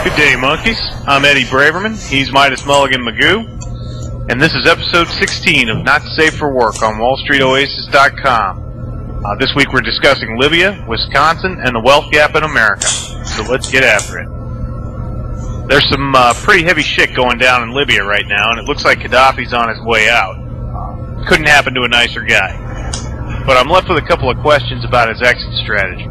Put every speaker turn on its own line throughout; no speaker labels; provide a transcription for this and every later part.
Good day, monkeys. I'm Eddie Braverman. He's Midas Mulligan Magoo. And this is episode 16 of Not Safe for Work on WallStreetOasis.com. This week we're discussing Libya, Wisconsin, and the wealth gap in America. So let's get after it. There's some pretty heavy shit going down in Libya right now, and it looks like Gaddafi's on his way out. Couldn't happen to a nicer guy. But I'm left with a couple of questions about his exit strategy.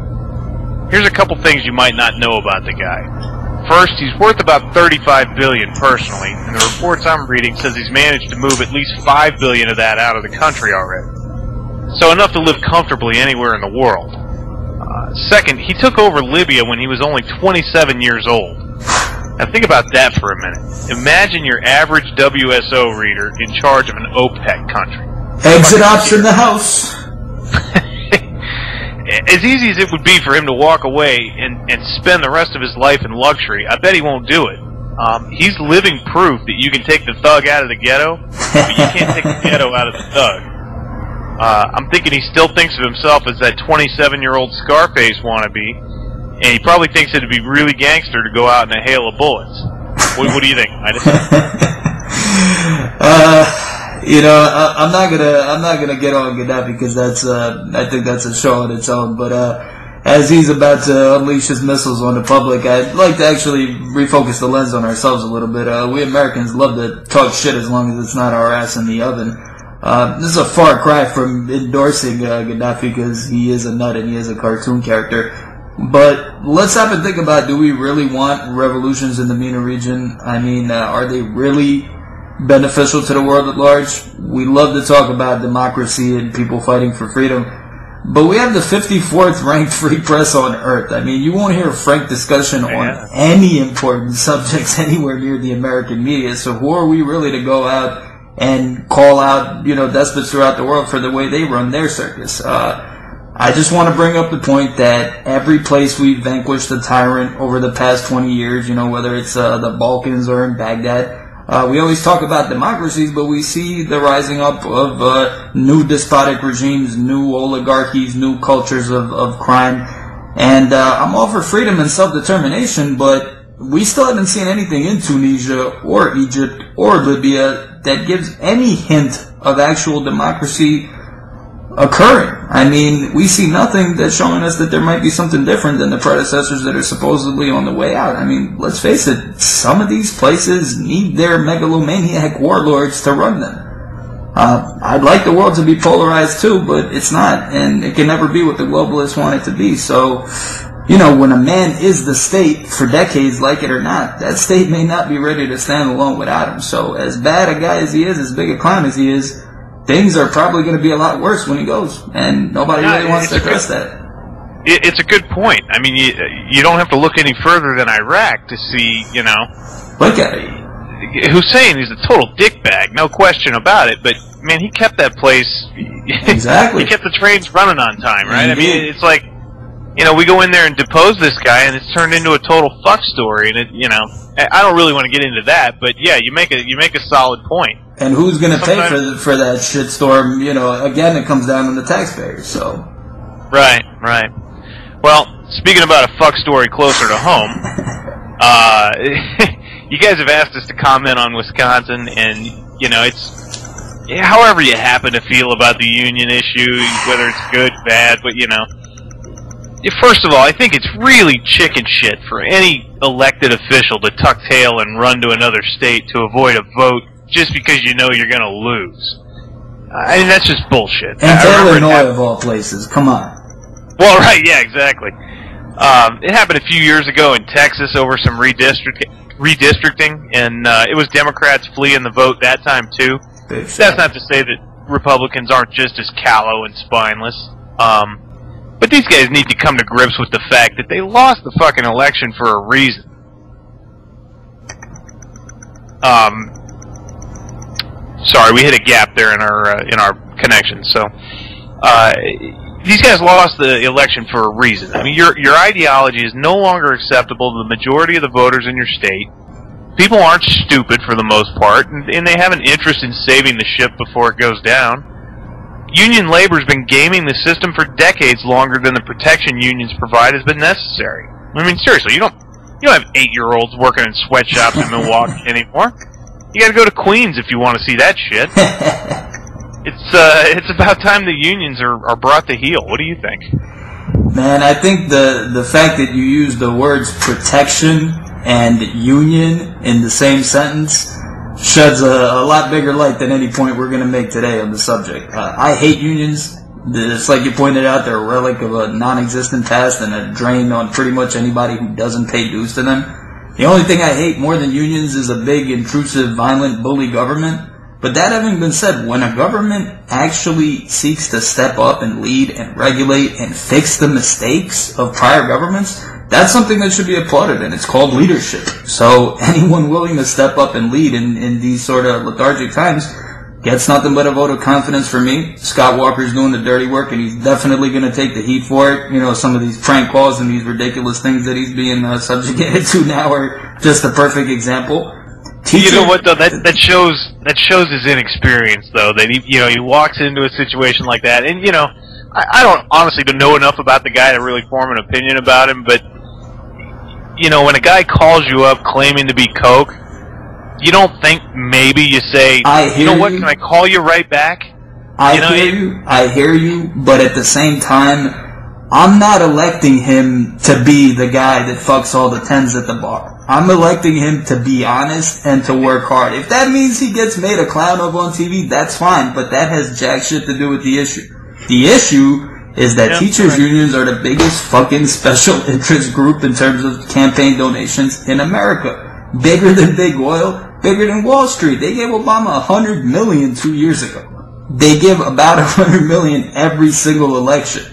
Here's a couple things you might not know about the guy. First, he's worth about $35 billion personally, and the reports I'm reading says he's managed to move at least $5 billion of that out of the country already. So enough to live comfortably anywhere in the world. Second, he took over Libya when he was only 27 years old. Now think about that for a minute. Imagine your average WSO reader in charge of an OPEC country.
Exit ops in the house.
As easy as it would be for him to walk away and spend the rest of his life in luxury, I bet he won't do it. He's living proof that you can take the thug out of the ghetto, but you can't take the ghetto out of the thug. I'm thinking he still thinks of himself as that 27-year-old Scarface wannabe, and he probably thinks it'd be really gangster to go out in a hail of bullets. What do you think, Midas?
I'm not gonna get on Gaddafi because I think that's a show on its own. But as he's about to unleash his missiles on the public, I'd like to actually refocus the lens on ourselves a little bit. We Americans love to talk shit as long as it's not our ass in the oven. This is a far cry from endorsing Gaddafi because he is a nut and he is a cartoon character. But let's have a think about: do we really want revolutions in the MENA region? I mean, are they really beneficial to the world at large? We love to talk about democracy and people fighting for freedom, but we have the 54th ranked free press on earth. I mean, you won't hear a frank discussion on any important subjects anywhere near the American media, so who are we really to go out and call out, despots throughout the world for the way they run their circus? I just want to bring up the point that every place we've vanquished a tyrant over the past 20 years, whether it's the Balkans or in Baghdad, we always talk about democracies, but we see the rising up of new despotic regimes, new oligarchies, new cultures of crime. And I'm all for freedom and self-determination, but we still haven't seen anything in Tunisia or Egypt or Libya that gives any hint of actual democracy occurring. I mean, we see nothing that's showing us that there might be something different than the predecessors that are supposedly on the way out. I mean, let's face it, some of these places need their megalomaniac warlords to run them. I'd like the world to be polarized too, but it's not, and it can never be what the globalists want it to be. So, when a man is the state for decades, like it or not, that state may not be ready to stand alone without him. So as bad a guy as he is, as big a clown as he is, things are probably going to be a lot worse when he goes, and nobody really wants to address that.
It's a good point. I mean, you don't have to look any further than Iraq to see,
Look at it.
Hussein is a total dickbag, no question about it, but, man, he kept that place...
Exactly.
He kept the trains running on time, right?
Indeed.
I mean, it's like, we go in there and depose this guy, and it's turned into a total fuck story, and I don't really want to get into that, but, yeah, you make a solid point.
And who's going to pay for that shitstorm? Again, it comes down to the taxpayers. So,
right. Well, speaking about a fuck story closer to home, you guys have asked us to comment on Wisconsin, and it's however you happen to feel about the union issue, whether it's good, bad, but first of all, I think it's really chicken shit for any elected official to tuck tail and run to another state to avoid a vote just because you're going to lose. I mean, that's just bullshit.
And Illinois, of all places. Come on.
Well, right, yeah, exactly. It happened a few years ago in Texas over some redistricting, and it was Democrats fleeing the vote that time, too. That's not to say that Republicans aren't just as callow and spineless. But these guys need to come to grips with the fact that they lost the fucking election for a reason. Sorry, we hit a gap there in our connection. So, these guys lost the election for a reason. I mean, your ideology is no longer acceptable to the majority of the voters in your state. People aren't stupid for the most part, and they have an interest in saving the ship before it goes down. Union labor's been gaming the system for decades longer than the protection unions provide has been necessary. I mean, seriously, you don't You don't have 8-year-olds working in sweatshops in Milwaukee anymore. You gotta go to Queens if you want to see that shit. It's about time the unions are brought to heel. What do you think?
Man, I think the fact that you use the words protection and union in the same sentence sheds a lot bigger light than any point we're going to make today on the subject. I hate unions. It's like you pointed out, they're a relic of a non-existent past and a drain on pretty much anybody who doesn't pay dues to them. The only thing I hate more than unions is a big, intrusive, violent, bully government. But that having been said, when a government actually seeks to step up and lead and regulate and fix the mistakes of prior governments, that's something that should be applauded, and it's called leadership. So anyone willing to step up and lead in these sort of lethargic times gets nothing but a vote of confidence for me. Scott Walker's doing the dirty work, and he's definitely going to take the heat for it. You know, some of these prank calls and these ridiculous things that he's being subjugated to now are just a perfect example.
You know what though? That shows his inexperience though. That he walks into a situation like that, and I don't honestly know enough about the guy to really form an opinion about him. But when a guy calls you up claiming to be coke, you don't think maybe you say, you know what? Can I call you right back?
I hear you, but at the same time, I'm not electing him to be the guy that fucks all the tens at the bar. I'm electing him to be honest and to work hard. If that means he gets made a clown of on TV, that's fine, but that has jack shit to do with the issue. The issue is that teachers' unions are the biggest fucking special interest group in terms of campaign donations in America. Bigger than Big Oil, bigger than Wall Street. They gave Obama $100 million 2 years ago. They give about $100 million every single election.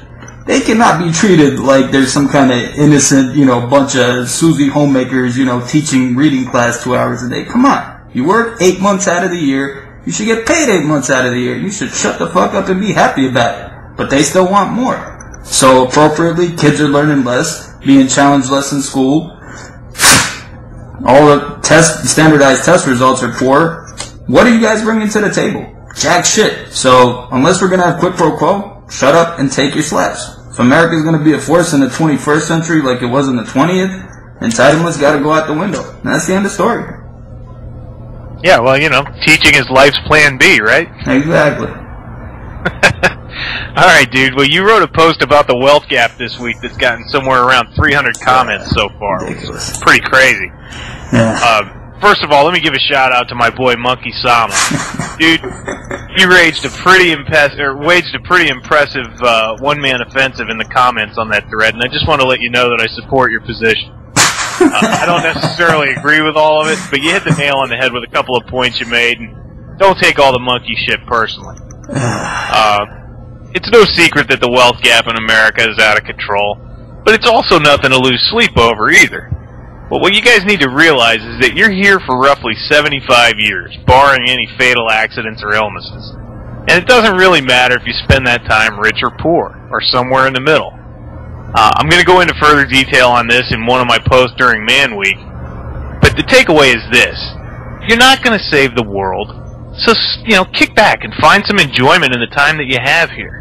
They cannot be treated like there's some kind of innocent, bunch of Susie homemakers, teaching reading class 2 hours a day. Come on. You work 8 months out of the year. You should get paid 8 months out of the year. You should shut the fuck up and be happy about it. But they still want more. So appropriately, kids are learning less, being challenged less in school. All the standardized test results are poor. What are you guys bringing to the table? Jack shit. So unless we're going to have quid pro quo, shut up and take your slaps. If America's going to be a force in the 21st century like it was in the 20th, entitlements got to go out the window. And that's the end of the story.
Yeah, well, teaching is life's plan B, right?
Exactly.
All right, dude. Well, you wrote a post about the wealth gap this week that's gotten somewhere around 300 comments so far.
Ridiculous.
It's pretty crazy.
Yeah.
First of all, let me give a shout out to my boy Monkey Sama. Dude, he waged a pretty impressive one-man offensive in the comments on that thread, and I just want to let you know that I support your position. I don't necessarily agree with all of it, but you hit the nail on the head with a couple of points you made, and don't take all the monkey shit personally. It's no secret that the wealth gap in America is out of control, but it's also nothing to lose sleep over either. But what you guys need to realize is that you're here for roughly 75 years, barring any fatal accidents or illnesses. And it doesn't really matter if you spend that time rich or poor, or somewhere in the middle. I'm going to go into further detail on this in one of my posts during Man Week, but the takeaway is this. You're not going to save the world, so, kick back and find some enjoyment in the time that you have here.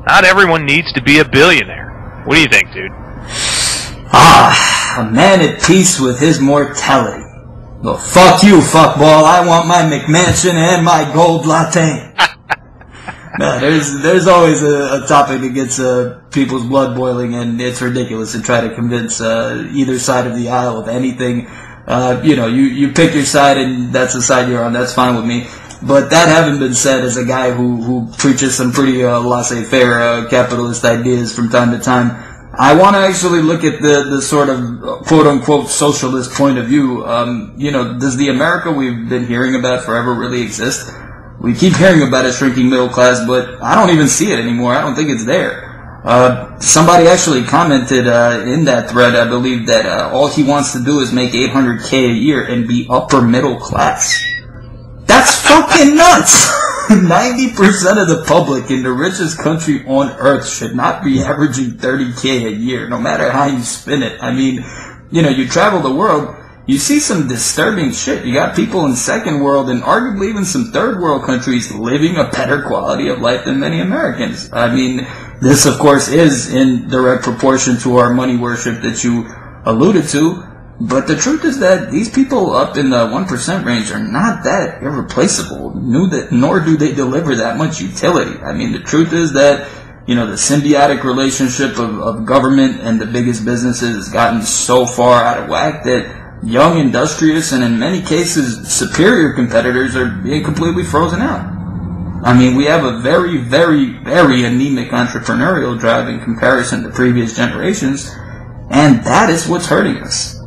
Not everyone needs to be a billionaire. What do you think, dude?
A man at peace with his mortality. Well, fuck you, fuckball. I want my McMansion and my gold latte. No, there's always a topic that gets people's blood boiling, and it's ridiculous to try to convince either side of the aisle of anything. You pick your side, and that's the side you're on. That's fine with me. But that having been said, as a guy who preaches some pretty laissez-faire capitalist ideas from time to time, I want to actually look at the sort of quote-unquote socialist point of view. Does the America we've been hearing about forever really exist? We keep hearing about a shrinking middle class, but I don't even see it anymore. I don't think it's there. Somebody actually commented in that thread, I believe, that all he wants to do is make $800K a year and be upper middle class. That's fucking nuts! 90% of the public in the richest country on earth should not be averaging $30K a year, no matter how you spin it. I mean, you travel the world, you see some disturbing shit. You got people in second world and arguably even some third world countries living a better quality of life than many Americans. I mean, this of course is in direct proportion to our money worship that you alluded to. But the truth is that these people up in the 1% range are not that irreplaceable, nor do they deliver that much utility. I mean, the truth is that, the symbiotic relationship of government and the biggest businesses has gotten so far out of whack that young, industrious, and in many cases superior competitors are being completely frozen out. I mean, we have a very, very, very anemic entrepreneurial drive in comparison to previous generations, and that is what's hurting us.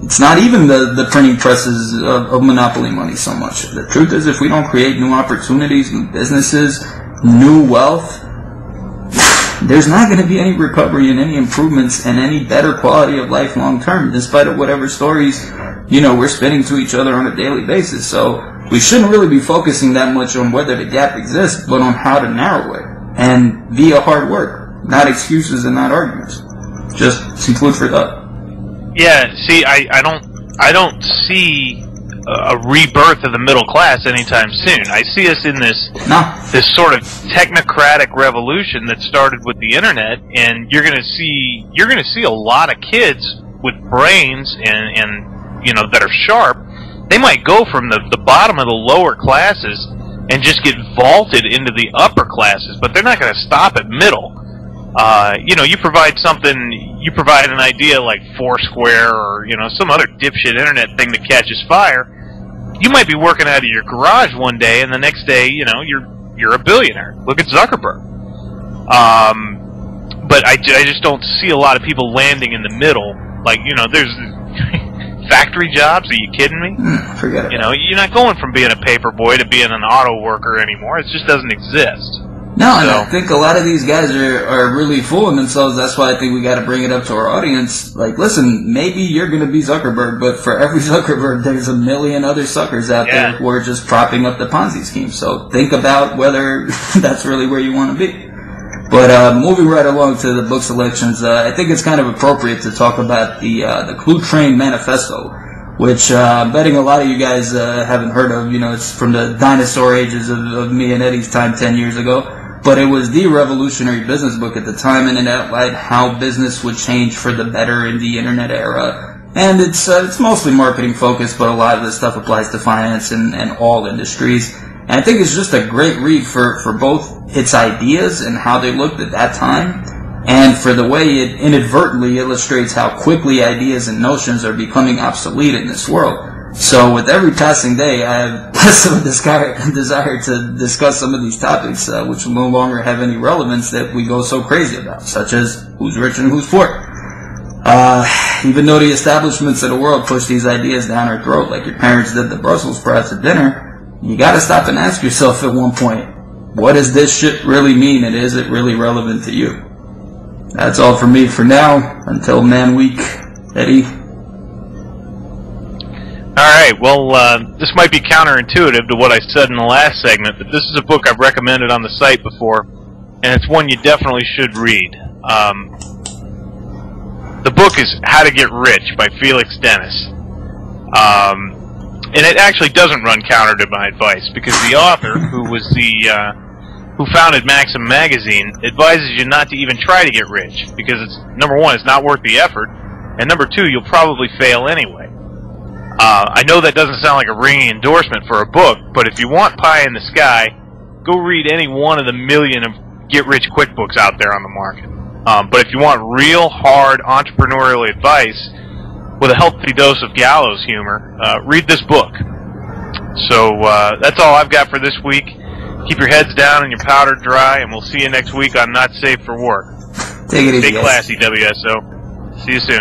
It's not even the printing presses of monopoly money so much. The truth is, if we don't create new opportunities, new businesses, new wealth, there's not going to be any recovery and any improvements and any better quality of life long term, despite of whatever stories, we're spinning to each other on a daily basis. So we shouldn't really be focusing that much on whether the gap exists, but on how to narrow it, and via hard work, not excuses and not arguments. Just some food for thought.
Yeah, see, I don't see a rebirth of the middle class anytime soon. I see us in this sort of technocratic revolution that started with the internet, and you're gonna see a lot of kids with brains and that are sharp. They might go from the bottom of the lower classes and just get vaulted into the upper classes, but they're not gonna stop at middle. You provide an idea like Foursquare or, some other dipshit internet thing that catches fire. You might be working out of your garage one day, and the next day, you're a billionaire. Look at Zuckerberg. But I just don't see a lot of people landing in the middle. Like, there's factory jobs. Are you kidding me?
Forget it.
You're not going from being a paper boy to being an auto worker anymore. It just doesn't exist.
No, and I think a lot of these guys are really fooling themselves. That's why I think we got to bring it up to our audience. Like, listen, maybe you're going to be Zuckerberg, but for every Zuckerberg, there's a million other suckers out there who are just propping up the Ponzi scheme. So think about whether that's really where you want to be. But moving right along to the book selections, I think it's kind of appropriate to talk about the Clue Train Manifesto, which I'm betting a lot of you guys haven't heard of. It's from the dinosaur ages of me and Eddie's time 10 years ago. But it was the revolutionary business book at the time, and it outlined how business would change for the better in the internet era. And it's mostly marketing focused, but a lot of this stuff applies to finance and all industries. And I think it's just a great read for both its ideas and how they looked at that time, and for the way it inadvertently illustrates how quickly ideas and notions are becoming obsolete in this world. So with every passing day, I have less of a desire to discuss some of these topics, which will no longer have any relevance that we go so crazy about, such as who's rich and who's poor. Even though the establishments of the world push these ideas down our throat, like your parents did the Brussels sprouts at dinner, you gotta stop and ask yourself at one point, what does this shit really mean, and is it really relevant to you? That's all from me for now. Until Man Week, Eddie.
Alright, well, this might be counterintuitive to what I said in the last segment, but this is a book I've recommended on the site before, and it's one you definitely should read. The book is How to Get Rich by Felix Dennis. And it actually doesn't run counter to my advice, because the author, who founded Maxim magazine, advises you not to even try to get rich, because it's, number one, it's not worth the effort, and number two, you'll probably fail anyway. I know that doesn't sound like a ringing endorsement for a book, but if you want pie in the sky, go read any one of the million of get-rich-quick books out there on the market. But if you want real, hard, entrepreneurial advice with a healthy dose of gallows humor, read this book. So that's all I've got for this week. Keep your heads down and your powder dry, and we'll see you next week on Not Safe for Work.
Take it easy,
Stay classy, WSO. See you soon.